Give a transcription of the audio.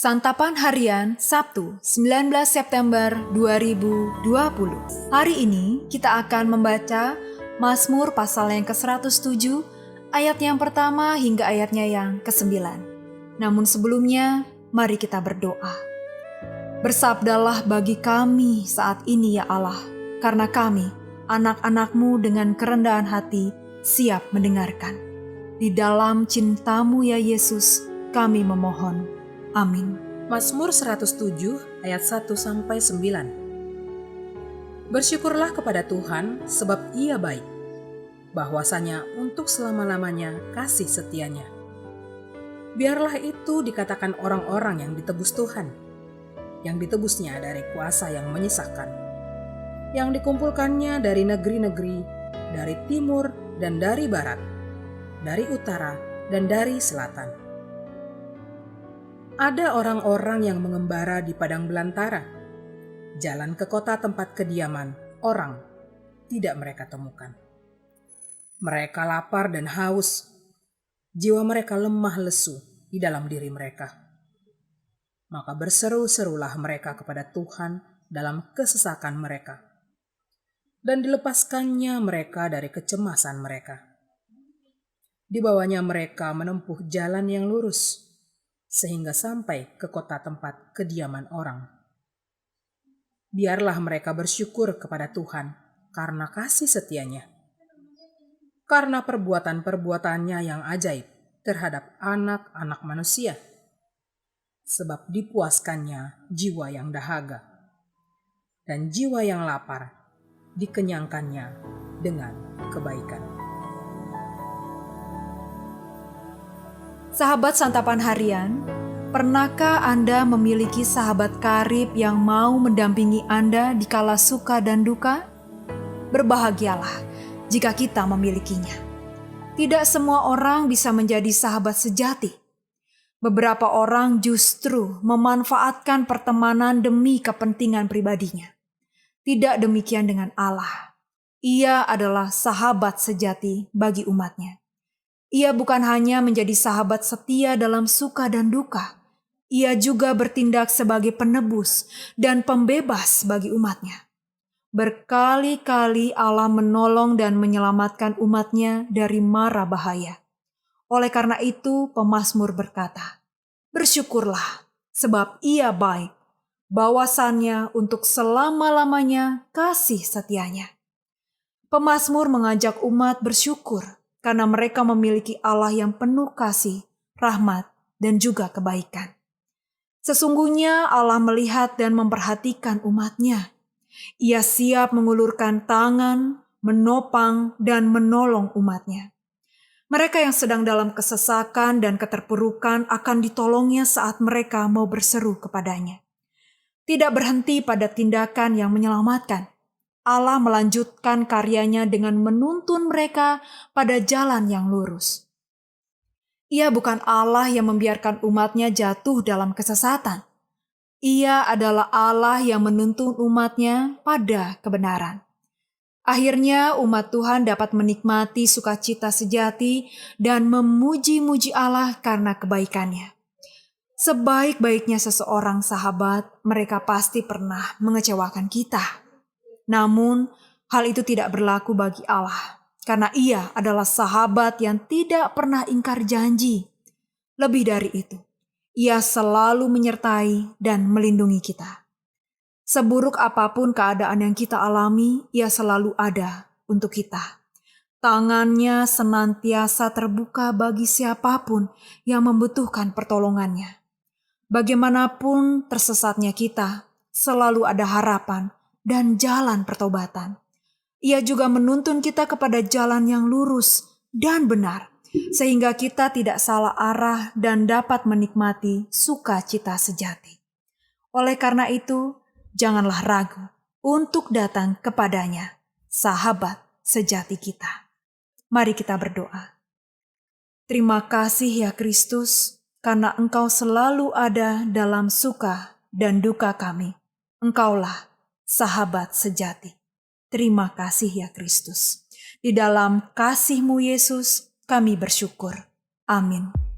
Santapan Harian Sabtu 19 September 2020. Hari ini kita akan membaca Mazmur pasal yang ke-107 ayat yang pertama hingga ayatnya yang ke-9. Namun sebelumnya mari kita berdoa. Bersabdalah bagi kami saat ini ya Allah, karena kami anak-anak-Mu dengan kerendahan hati siap mendengarkan. Di dalam cinta-Mu ya Yesus kami memohon. Amin. Mazmur 107 ayat 1-9. Bersyukurlah kepada Tuhan sebab Ia baik, bahwasanya untuk selama-lamanya kasih setianya. Biarlah itu dikatakan orang-orang yang ditebus Tuhan, yang ditebusnya dari kuasa yang menyesakkan, yang dikumpulkannya dari negeri-negeri, dari timur dan dari barat, dari utara dan dari selatan. Ada orang-orang yang mengembara di padang belantara, jalan ke kota tempat kediaman orang tidak mereka temukan. Mereka lapar dan haus, jiwa mereka lemah lesu di dalam diri mereka. Maka berseru-serulah mereka kepada Tuhan dalam kesesakan mereka, dan dilepaskannya mereka dari kecemasan mereka. Dibawanya mereka menempuh jalan yang lurus, sehingga sampai ke kota tempat kediaman orang. Biarlah mereka bersyukur kepada Tuhan karena kasih setianya, karena perbuatan-perbuatannya yang ajaib terhadap anak-anak manusia, sebab dipuaskannya jiwa yang dahaga, dan jiwa yang lapar dikenyangkannya dengan kebaikan. Sahabat Santapan Harian, pernahkah Anda memiliki sahabat karib yang mau mendampingi Anda di kala suka dan duka? Berbahagialah jika kita memilikinya. Tidak semua orang bisa menjadi sahabat sejati. Beberapa orang justru memanfaatkan pertemanan demi kepentingan pribadinya. Tidak demikian dengan Allah. Ia adalah sahabat sejati bagi umatnya. Ia bukan hanya menjadi sahabat setia dalam suka dan duka, ia juga bertindak sebagai penebus dan pembebas bagi umatnya. Berkali-kali Allah menolong dan menyelamatkan umatnya dari mara bahaya. Oleh karena itu, pemazmur berkata, "Bersyukurlah, sebab Ia baik, bahwasannya untuk selama-lamanya kasih setianya." Pemazmur mengajak umat bersyukur, karena mereka memiliki Allah yang penuh kasih, rahmat, dan juga kebaikan. Sesungguhnya Allah melihat dan memperhatikan umatnya. Ia siap mengulurkan tangan, menopang, dan menolong umatnya. Mereka yang sedang dalam kesesakan dan keterpurukan akan ditolongnya saat mereka mau berseru kepadanya. Tidak berhenti pada tindakan yang menyelamatkan. Allah melanjutkan karyanya dengan menuntun mereka pada jalan yang lurus. Ia bukan Allah yang membiarkan umatnya jatuh dalam kesesatan. Ia adalah Allah yang menuntun umatnya pada kebenaran. Akhirnya umat Tuhan dapat menikmati sukacita sejati dan memuji-muji Allah karena kebaikannya. Sebaik-baiknya seseorang sahabat, mereka pasti pernah mengecewakan kita. Namun, hal itu tidak berlaku bagi Allah, karena Ia adalah sahabat yang tidak pernah ingkar janji. Lebih dari itu, Ia selalu menyertai dan melindungi kita. Seburuk apapun keadaan yang kita alami, Ia selalu ada untuk kita. Tangannya senantiasa terbuka bagi siapapun yang membutuhkan pertolongannya. Bagaimanapun tersesatnya kita, selalu ada harapan dan jalan pertobatan. Ia juga menuntun kita kepada jalan yang lurus dan benar, sehingga kita tidak salah arah dan dapat menikmati sukacita sejati. Oleh karena itu, janganlah ragu untuk datang kepadanya, sahabat sejati kita. Mari kita berdoa. Terima kasih ya Kristus, karena Engkau selalu ada dalam suka dan duka kami. Engkaulah sahabat sejati. Terima kasih ya Kristus. Di dalam kasih-Mu Yesus kami bersyukur. Amin.